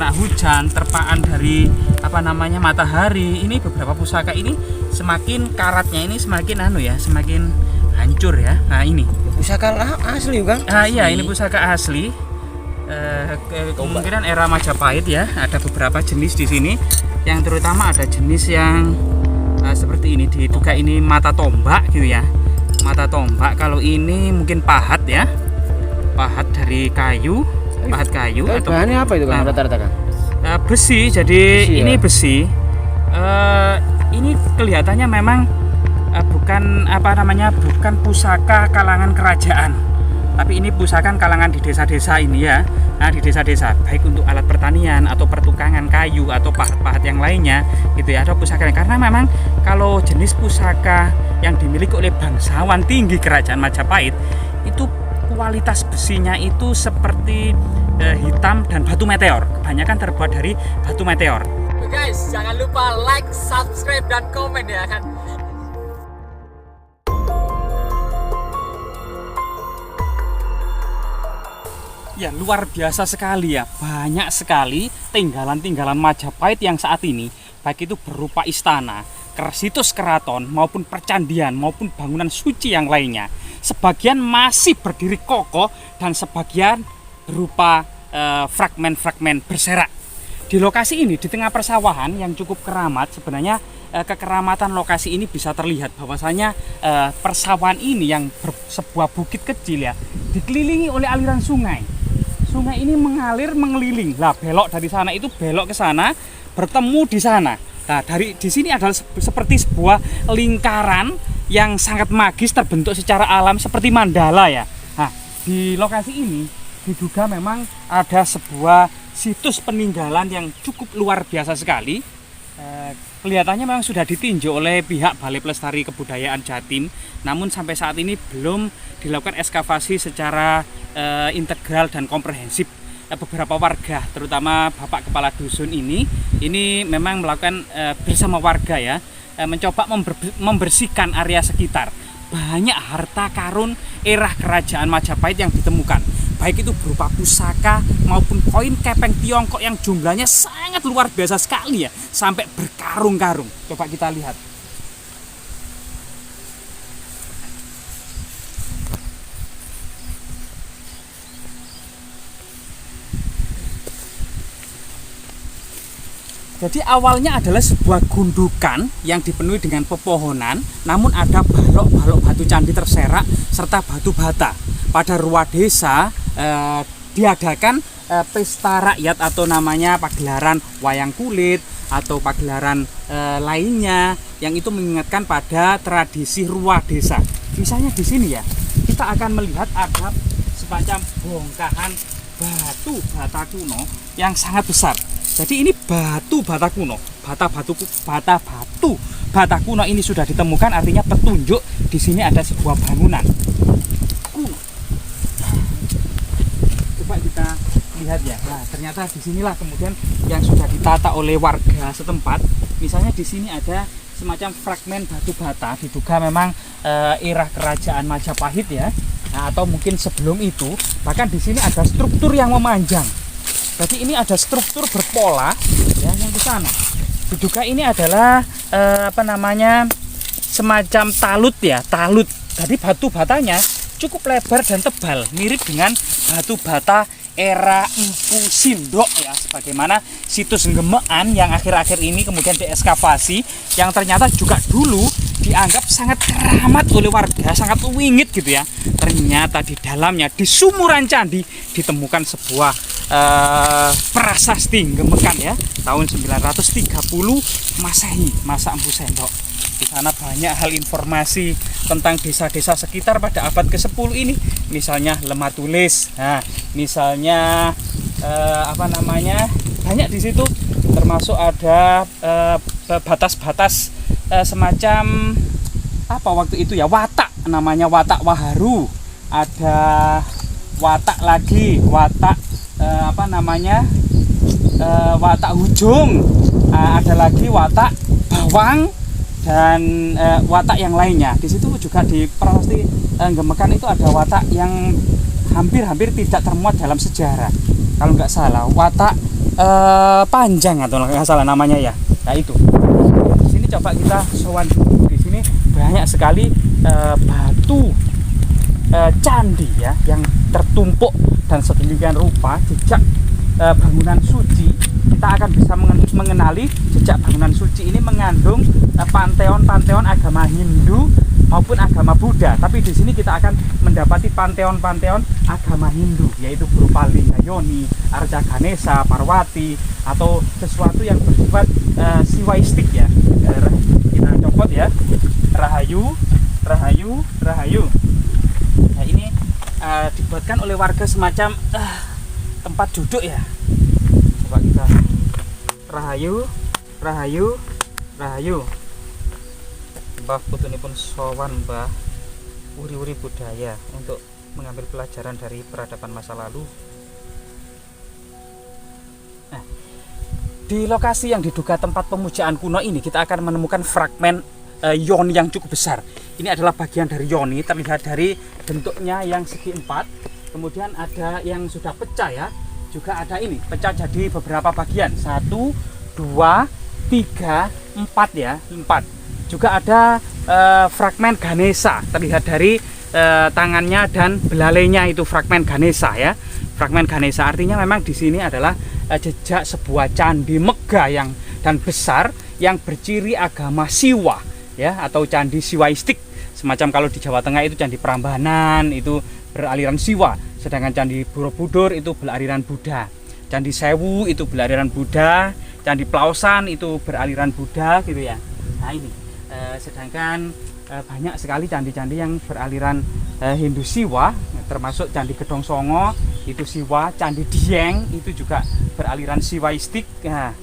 terkena hujan, terpaan dari matahari, ini beberapa pusaka ini semakin karatnya ini semakin semakin hancur ya. Nah ini pusaka asli Kang. Iya, ini pusaka asli. Kemungkinan era Majapahit ya. Ada beberapa jenis di sini. Yang terutama ada jenis yang seperti ini, diduga ini mata tombak gitu ya. Mata tombak. Kalau ini mungkin pahat ya. Pahat dari kayu, pahat kayu. Atau bahannya apa itu Kang rata-rata Kang? Besi. Jadi besi, ini ya? besi. Ini kelihatannya memang bukan pusaka kalangan kerajaan, tapi ini pusaka kalangan di desa-desa ini ya. Nah, di desa-desa baik untuk alat pertanian atau pertukangan kayu atau pahat-pahat yang lainnya gitu ya, ada pusaka. Karena memang kalau jenis pusaka yang dimiliki oleh bangsawan tinggi kerajaan Majapahit itu kualitas besinya itu seperti hitam dan batu meteor, kebanyakan terbuat dari batu meteor. Guys, jangan lupa like, subscribe, dan komen ya kan. Ya, luar biasa sekali ya, banyak sekali tinggalan-tinggalan Majapahit yang saat ini baik itu berupa istana, situs keraton maupun percandian maupun bangunan suci yang lainnya. Sebagian masih berdiri kokoh dan sebagian berupa fragmen-fragmen berserak. Di lokasi ini di tengah persawahan yang cukup keramat, sebenarnya kekeramatan lokasi ini bisa terlihat bahwasanya persawahan ini yang sebuah bukit kecil ya, dikelilingi oleh aliran sungai. Sungai ini mengalir mengeliling. Lah belok dari sana itu belok ke sana, bertemu di sana. Nah, di sini adalah seperti sebuah lingkaran yang sangat magis terbentuk secara alam seperti mandala ya. Nah, di lokasi ini diduga memang ada sebuah situs peninggalan yang cukup luar biasa sekali. Kelihatannya memang sudah ditinjau oleh pihak Balai Pelestari Kebudayaan Jatim, namun sampai saat ini belum dilakukan ekskavasi secara integral dan komprehensif. Beberapa warga, terutama Bapak Kepala Dusun ini memang melakukan bersama warga ya, mencoba membersihkan area sekitar. Banyak harta karun era kerajaan Majapahit yang ditemukan, baik itu berupa pusaka maupun koin kepeng Tiongkok yang jumlahnya sangat luar biasa sekali ya, sampai berkarung-karung. Coba kita lihat. Jadi awalnya adalah sebuah gundukan yang dipenuhi dengan pepohonan, namun ada balok-balok batu candi terserak serta batu bata. Pada ruang desa diadakan pesta rakyat atau namanya pagelaran wayang kulit atau pagelaran lainnya yang itu mengingatkan pada tradisi ruang desa. Misalnya di sini ya, kita akan melihat ada semacam bongkahan batu bata kuno yang sangat besar. Jadi ini batu bata kuno, bata kuno ini sudah ditemukan, artinya petunjuk di sini ada sebuah bangunan kuno. Coba kita lihat ya. Nah, ternyata di sinilah kemudian yang sudah ditata oleh warga setempat. Misalnya di sini ada semacam fragmen batu bata, diduga memang era kerajaan Majapahit ya. Nah, atau mungkin sebelum itu. Bahkan di sini ada struktur yang memanjang. Jadi ini ada struktur berpola ya yang di sana. Diduga ini adalah semacam talut ya, talut. Jadi batu batanya cukup lebar dan tebal, mirip dengan batu bata era Empu Sindok ya, sebagaimana situs Gemekan yang akhir-akhir ini kemudian diekskavasi, yang ternyata juga dulu dianggap sangat keramat oleh warga, sangat wingit gitu ya. Ternyata di dalamnya, di sumuran candi, ditemukan sebuah prasasti Gemekan ya, tahun 930 Masehi, masa Empu Sindok. Di sana banyak hal informasi tentang desa-desa sekitar pada abad ke-10 ini. Misalnya lemah tulis. Nah, misalnya banyak di situ, termasuk ada batas-batas semacam apa waktu itu ya, watak, namanya watak Waharu. Ada watak lagi, watak watak Hujung. Ada lagi watak Bawang dan watak yang lainnya. Di situ juga di prasasti Gemekan itu ada watak yang hampir-hampir tidak termuat dalam sejarah. Kalau nggak salah, watak panjang atau nggak salah namanya ya. Nah itu. Di sini coba kita sowan dulu. Di sini banyak sekali batu candi ya yang tertumpuk dan sedemikian rupa jejak bangunan suci. Kita akan bisa mengenali jejak bangunan suci ini mengandung panteon-panteon agama Hindu maupun agama Buddha. Tapi di sini kita akan mendapati panteon-panteon agama Hindu, yaitu berupa Lingga Yoni, Arca Ganesha, Parwati, atau sesuatu yang bersifat siwaistik ya. Kita copot ya. Rahayu, Rahayu, Rahayu. Nah ini dibuatkan oleh warga semacam tempat duduk ya. Coba kita Rahayu, Rahayu, Rahayu. Mbah putunipun sowan Mbah uri-uri budaya untuk mengambil pelajaran dari peradaban masa lalu. Nah, di lokasi yang diduga tempat pemujaan kuno ini kita akan menemukan fragmen yoni yang cukup besar. Ini adalah bagian dari yoni, terlihat dari bentuknya yang segi 4. Kemudian ada yang sudah pecah ya. Juga ada ini pecah jadi beberapa bagian, 1, 2, 3, 4 ya, 4. Juga ada fragmen Ganesha, terlihat dari tangannya dan belalainya itu fragmen Ganesha ya. Fragmen Ganesha artinya memang di sini adalah jejak sebuah candi megah yang dan besar yang berciri agama Siwa ya, atau candi siwaistik. Semacam kalau di Jawa Tengah itu candi Prambanan itu beraliran Siwa, sedangkan candi Borobudur itu beraliran Buddha. Candi Sewu itu beraliran Buddha, candi Plausan itu beraliran Buddha gitu ya. Nah ini sedangkan banyak sekali candi-candi yang beraliran Hindu Siwa, termasuk candi Gedong Songo itu Siwa, candi Dieng itu juga beraliran siwaistik. Nah,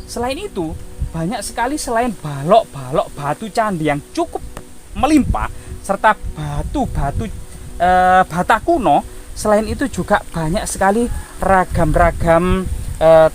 selain itu banyak sekali selain balok-balok batu candi yang cukup melimpah serta batu-batu bata kuno. Selain itu juga banyak sekali ragam-ragam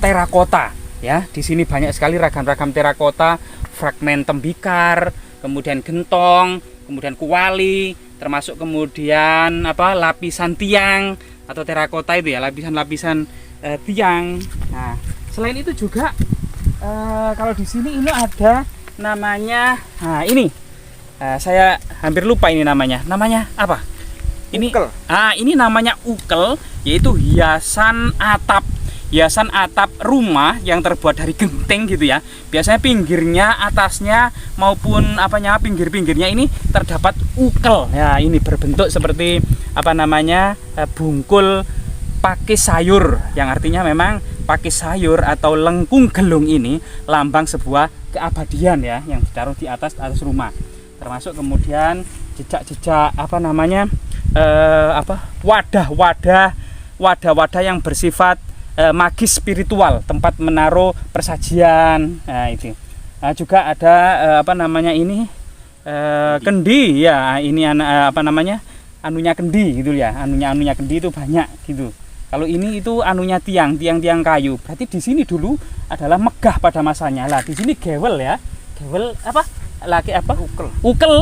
terakota ya. Di sini banyak sekali ragam-ragam terakota, fragmen tembikar, kemudian gentong, kemudian kuali, termasuk kemudian lapisan tiang atau terakota itu ya, lapisan-lapisan tiang. Nah, selain itu juga kalau di sini ini ada namanya, nah ini saya hampir lupa ini namanya. Namanya apa? Ini ukel. Ini namanya ukel, yaitu hiasan atap rumah yang terbuat dari genteng gitu ya. Biasanya pinggirnya, atasnya maupun pinggir-pinggirnya ini terdapat ukel. Ya, ini berbentuk seperti bungkul pakis sayur, yang artinya memang pakis sayur atau lengkung gelung ini lambang sebuah keabadian ya, yang ditaruh di atas rumah. Termasuk kemudian jejak-jejak wadah-wadah yang bersifat magis spiritual, tempat menaruh persajian. Nah itu juga ada kendi ya, ini anunya kendi gitu ya, anunya kendi itu banyak gitu. Kalau ini itu anunya tiang kayu. Berarti di sini dulu adalah megah pada masanya. Lah di sini gewel ya, gewel ukel.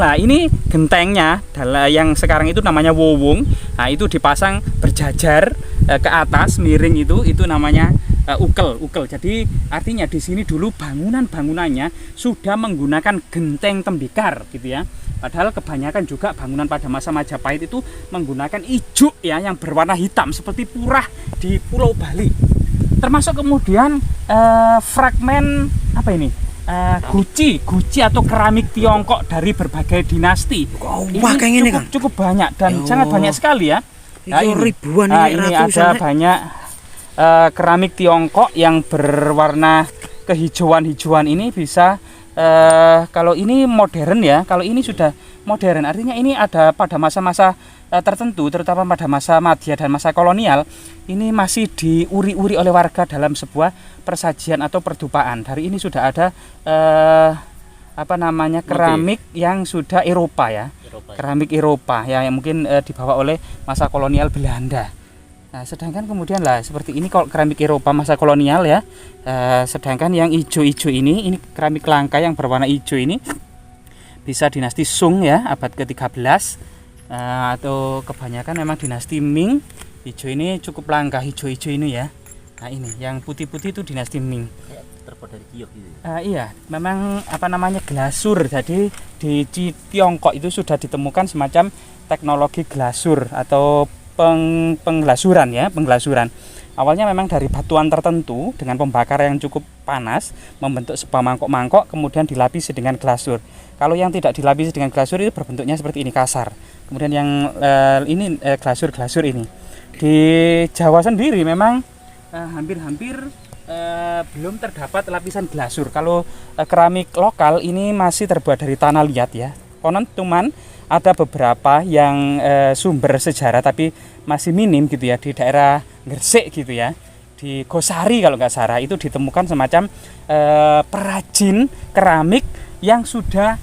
Nah ini gentengnya yang sekarang itu namanya wowong. Nah itu dipasang berjajar ke atas miring, itu namanya ukel. Jadi artinya di sini dulu bangunannya sudah menggunakan genteng tembikar gitu ya. Padahal kebanyakan juga bangunan pada masa Majapahit itu menggunakan ijuk ya, yang berwarna hitam seperti purah di Pulau Bali. Termasuk kemudian fragmen guci atau keramik Tiongkok dari berbagai dinasti. Ini cukup banyak dan sangat banyak sekali ya. Nah, ribuan ini ada banyak keramik Tiongkok yang berwarna kehijauan ini bisa kalau ini modern ya, kalau ini sudah modern artinya ini ada pada masa-masa tertentu, terutama pada masa Madya dan masa kolonial, ini masih diuri-uri oleh warga dalam sebuah persajian atau perdupaan. Dari ini sudah ada keramik yang sudah Eropa ya, keramik Eropa ya, yang mungkin dibawa oleh masa kolonial Belanda. Nah, sedangkan kemudian seperti ini kalau keramik Eropa masa kolonial ya. Sedangkan yang hijau-hijau ini keramik langka yang berwarna hijau ini bisa dinasti Sung ya, abad ke-13. Atau kebanyakan memang dinasti Ming. Hijau ini cukup langka, hijau-hijau ini ya. Nah ini yang putih-putih itu dinasti Ming. Kayak terbuat dari giok gitu. Iya, memang apa namanya glasur. Jadi di Tiongkok itu sudah ditemukan semacam teknologi glasur atau pengglasuran ya, pengglasuran. Awalnya memang dari batuan tertentu dengan pembakar yang cukup panas membentuk sebuah mangkok-mangkok kemudian dilapisi dengan glasur. Kalau yang tidak dilapisi dengan glasur itu berbentuknya seperti ini, kasar. Kemudian yang ini glasur-glasur ini. Di Jawa sendiri memang hampir-hampir belum terdapat lapisan glasur. Kalau keramik lokal ini masih terbuat dari tanah liat ya. Konon cuman ada beberapa yang sumber sejarah tapi masih minim gitu ya, di daerah Gresik gitu ya. Di Gosari kalau nggak salah itu ditemukan semacam perajin keramik yang sudah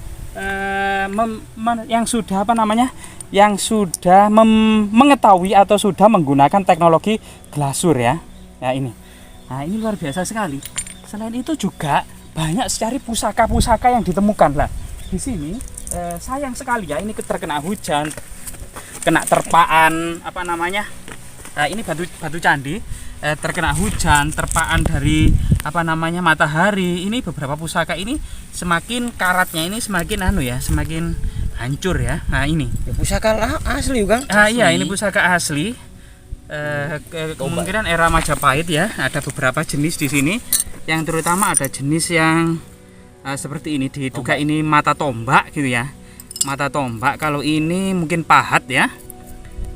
mengetahui atau sudah menggunakan teknologi glasur ya. Nah ini luar biasa sekali. Selain itu juga banyak sekali pusaka-pusaka yang ditemukan lah. Di sini sayang sekali ya, ini terkena hujan, kena terpaan apa namanya? Ini batu candi terkena hujan, terpaan dari apa namanya matahari. Ini beberapa pusaka ini semakin karatnya ini semakin semakin hancur ya. Nah ini. Ya, pusaka asli Kang. Iya, ini pusaka asli. Kemungkinan era Majapahit ya, ada beberapa jenis di sini yang terutama ada jenis yang seperti ini, diduga ini mata tombak gitu ya, mata tombak. Kalau ini mungkin pahat ya,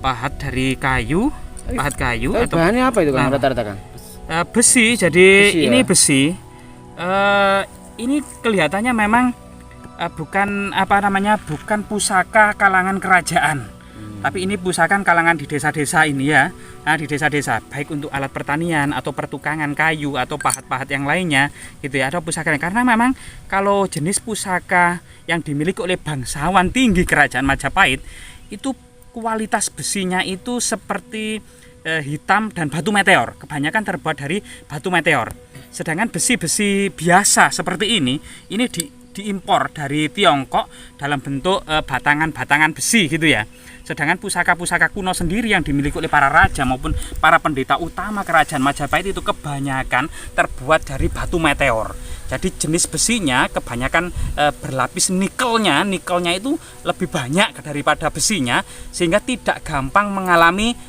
pahat dari kayu, pahat kayu atau bahannya apa itu Kang? Rata-rata Kang? Besi. Jadi besi, ini ya? besi. Ini kelihatannya memang bukan pusaka kalangan kerajaan. Tapi ini pusaka kalangan di desa-desa ini ya. Nah, di desa-desa baik untuk alat pertanian atau pertukangan kayu atau pahat-pahat yang lainnya gitu ya, ada pusaka. Karena memang kalau jenis pusaka yang dimiliki oleh bangsawan tinggi kerajaan Majapahit itu kualitas besinya itu seperti hitam dan batu meteor. Kebanyakan terbuat dari batu meteor. Sedangkan besi-besi biasa seperti ini diimpor dari Tiongkok dalam bentuk batangan-batangan besi gitu ya. Sedangkan pusaka-pusaka kuno sendiri yang dimiliki oleh para raja maupun para pendeta utama kerajaan Majapahit itu kebanyakan terbuat dari batu meteor. Jadi jenis besinya kebanyakan berlapis nikelnya itu lebih banyak daripada besinya, sehingga tidak gampang mengalami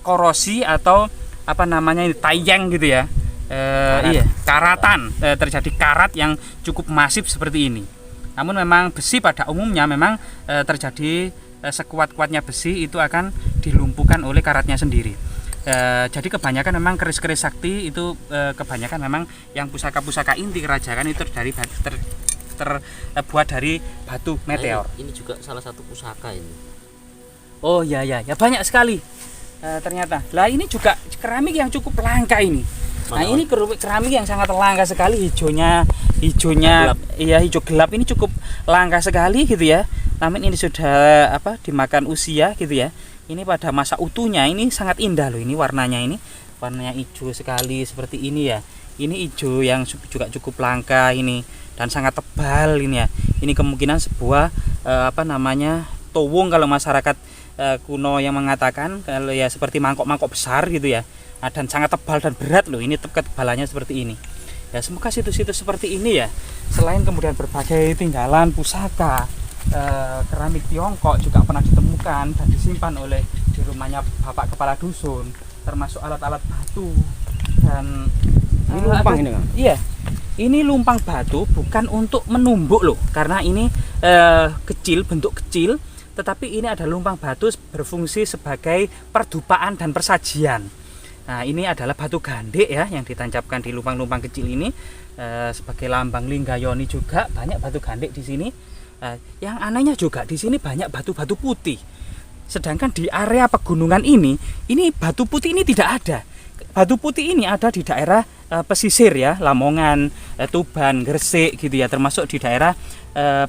korosi atau tayang gitu ya. Karatan, terjadi karat yang cukup masif seperti ini. Namun memang besi pada umumnya memang terjadi sekuat-kuatnya besi itu akan dilumpuhkan oleh karatnya sendiri. Jadi kebanyakan memang keris-keris sakti itu kebanyakan memang yang pusaka-pusaka inti kerajaan itu terbuat dari batu meteor. Ini juga salah satu pusaka ini. Oh ya banyak sekali ternyata. Lah ini juga keramik yang cukup langka ini. Nah ini keramik yang sangat langka sekali, hijaunya hijau gelap ini cukup langka sekali gitu ya. Namun ini sudah dimakan usia gitu ya. Ini pada masa utuhnya ini sangat indah loh, ini warnanya hijau sekali seperti ini ya. Ini hijau yang juga cukup langka ini dan sangat tebal ini ya. Ini kemungkinan sebuah towong kalau masyarakat kuno yang mengatakan, kalau ya seperti mangkok-mangkok besar gitu ya. Nah, dan sangat tebal dan berat loh, ini ketebalannya seperti ini. Ya semoga situs-situs seperti ini ya, selain kemudian berbagai tinggalan pusaka keramik Tiongkok juga pernah ditemukan dan disimpan oleh di rumahnya Bapak Kepala Dusun, termasuk alat-alat batu dan ini lumpang ini Kang? Iya, ini lumpang batu bukan untuk menumbuk loh, karena ini bentuk kecil, tetapi ini ada lumpang batu berfungsi sebagai perdupaan dan persajian. Nah ini adalah batu gandek ya yang ditancapkan di lumpang-lumpang kecil ini sebagai lambang Linggayoni juga. Banyak batu gandek di sini. Yang anehnya juga di sini banyak batu-batu putih. Sedangkan di area pegunungan ini batu putih ini tidak ada. Batu putih ini ada di daerah pesisir ya, Lamongan, Tuban, Gresik gitu ya, termasuk di daerah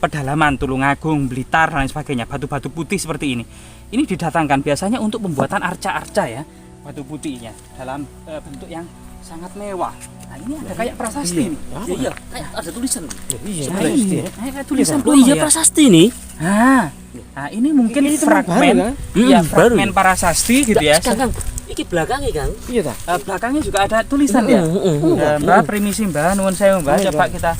pedalaman Tulungagung, Blitar dan lain sebagainya. Batu-batu putih seperti ini. Ini didatangkan biasanya untuk pembuatan arca-arca ya. Batu putihnya dalam bentuk yang sangat mewah. Nah ini ada kayak prasasti nih. Iya, kayak ada tulisan. Iya, kayak tulisan. Oh iya, prasasti nih. Nah ini mungkin ini fragmen, baru, kan? fragmen prasasti gitu ya. Kang, Iki belakangnya Kang. Iya ta? Belakangnya juga ada tulisan ya. Mbak, permisi Mbak, nuwun sewu Mbak, coba kita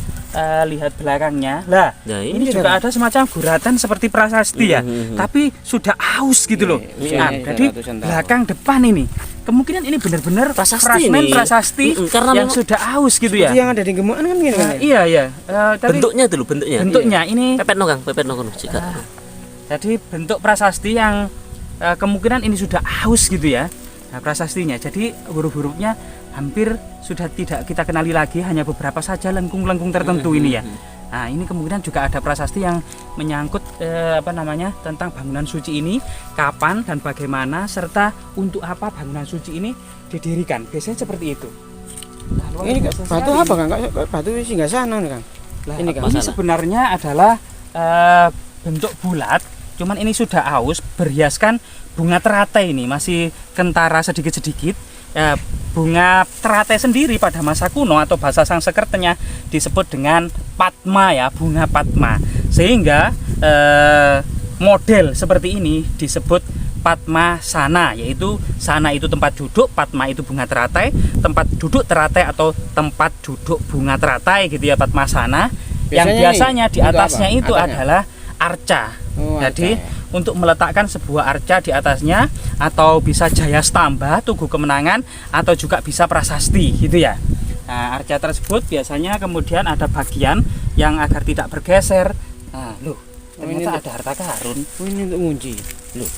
lihat belakangnya. Lah, Nah, ini ini juga ada semacam guratan seperti prasasti ya, tapi sudah aus gitu loh. Nah, jadi belakang depan ini kemungkinan ini benar-benar Prasasti fragmen ini. prasasti Karena yang memang sudah aus gitu ya. Yang ada di gemukan kan gini kan. Iya ya. Tapi bentuknya dulu bentuknya. bentuknya ini Pepet no Kang, pepet no kono sikat. jadi bentuk prasasti yang kemungkinan ini sudah aus gitu ya. Nah, prasastinya. Jadi huruf-hurufnya hampir sudah tidak kita kenali lagi, hanya beberapa saja lengkung-lengkung tertentu ini ya. Nah, ini kemungkinan juga ada prasasti yang menyangkut tentang bangunan suci ini, kapan dan bagaimana serta untuk apa bangunan suci ini didirikan. Biasanya seperti itu. Nah, luar Ini biasa batu sekali. apa Kang? Batu singgah sana nih Kang. Lah, Ini Kang. ini sebenarnya adalah bentuk bulat, cuman ini sudah aus, berhiaskan bunga teratai ini, masih kentara sedikit-sedikit. Bunga teratai sendiri pada masa kuno atau bahasa Sanskertanya disebut dengan Padma ya, bunga Padma. Sehingga model seperti ini disebut Padma Sana, yaitu sana itu tempat duduk, Padma itu bunga teratai, tempat duduk teratai atau tempat duduk bunga teratai gitu ya, Padma Sana. Yang Biasanya biasanya ini di untuk atasnya apa? itu Atanya? adalah arca. Oh, Jadi arca, ya. untuk meletakkan sebuah arca di atasnya, atau bisa jaya stamba, tugu kemenangan, atau juga bisa prasasti gitu ya. Nah, arca tersebut biasanya kemudian ada bagian yang agar tidak bergeser. Nah, loh, ternyata ada harta karun. Oh, ini untuk ngunci. Loh,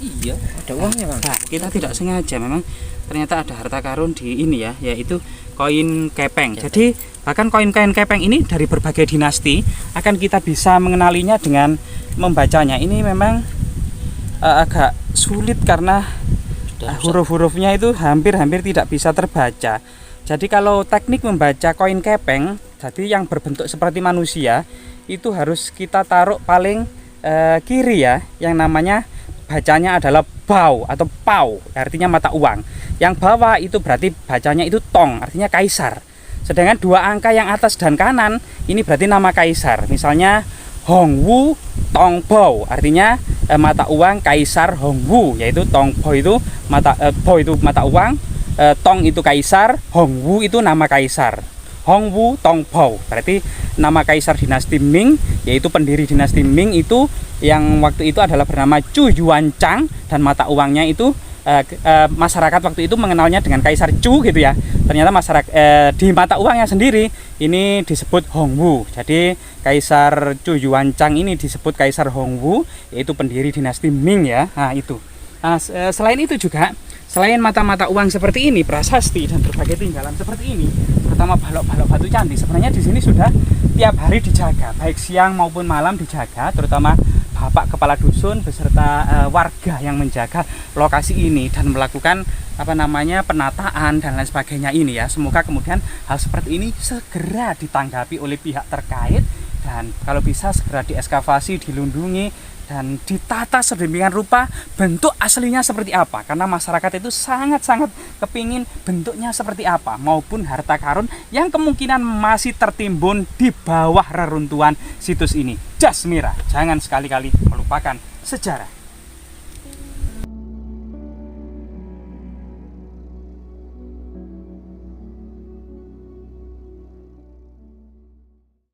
iya. Ada uangnya Kang. Nah, kita tidak sengaja memang ternyata ada harta karun di ini ya, yaitu koin kepeng. Jadi bahkan koin-koin kepeng ini dari berbagai dinasti akan kita bisa mengenalinya dengan membacanya. Ini memang agak sulit karena huruf-hurufnya itu hampir-hampir tidak bisa terbaca. Jadi kalau teknik membaca koin kepeng, jadi yang berbentuk seperti manusia, itu harus kita taruh paling kiri ya, yang namanya bacanya adalah bau atau pau, artinya mata uang. Yang bawah itu berarti bacanya itu tong, artinya kaisar. Sedangkan dua angka yang atas dan kanan ini berarti nama kaisar. Misalnya Hongwu Tongbao, artinya mata uang kaisar Hongwu, yaitu Tongbao itu bo itu mata uang, tong itu kaisar, Hongwu itu nama kaisar. Hongwu Tongbao berarti nama kaisar dinasti Ming, yaitu pendiri dinasti Ming itu yang waktu itu adalah bernama Chu Yuanchang, dan mata uangnya itu masyarakat waktu itu mengenalnya dengan Kaisar Chu gitu ya. Ternyata masyarakat di mata uangnya sendiri ini disebut Hongwu. Jadi Kaisar Chu Yuanchang ini disebut Kaisar Hongwu, yaitu pendiri dinasti Ming ya. Nah, itu. Nah, selain itu juga, selain mata-mata uang seperti ini, prasasti dan berbagai tinggalan seperti ini, terutama balok-balok batu candi, sebenarnya di sini sudah tiap hari dijaga, baik siang maupun malam dijaga, terutama Bapak Kepala Dusun beserta warga yang menjaga lokasi ini dan melakukan penataan dan lain sebagainya ini ya. Semoga kemudian hal seperti ini segera ditanggapi oleh pihak terkait, dan kalau bisa segera dieskavasi, dilindungi, dan ditata sedemikian rupa bentuk aslinya seperti apa, karena masyarakat itu sangat-sangat kepingin bentuknya seperti apa, maupun harta karun yang kemungkinan masih tertimbun di bawah reruntuhan situs ini. Jasmira, jangan sekali-kali melupakan sejarah.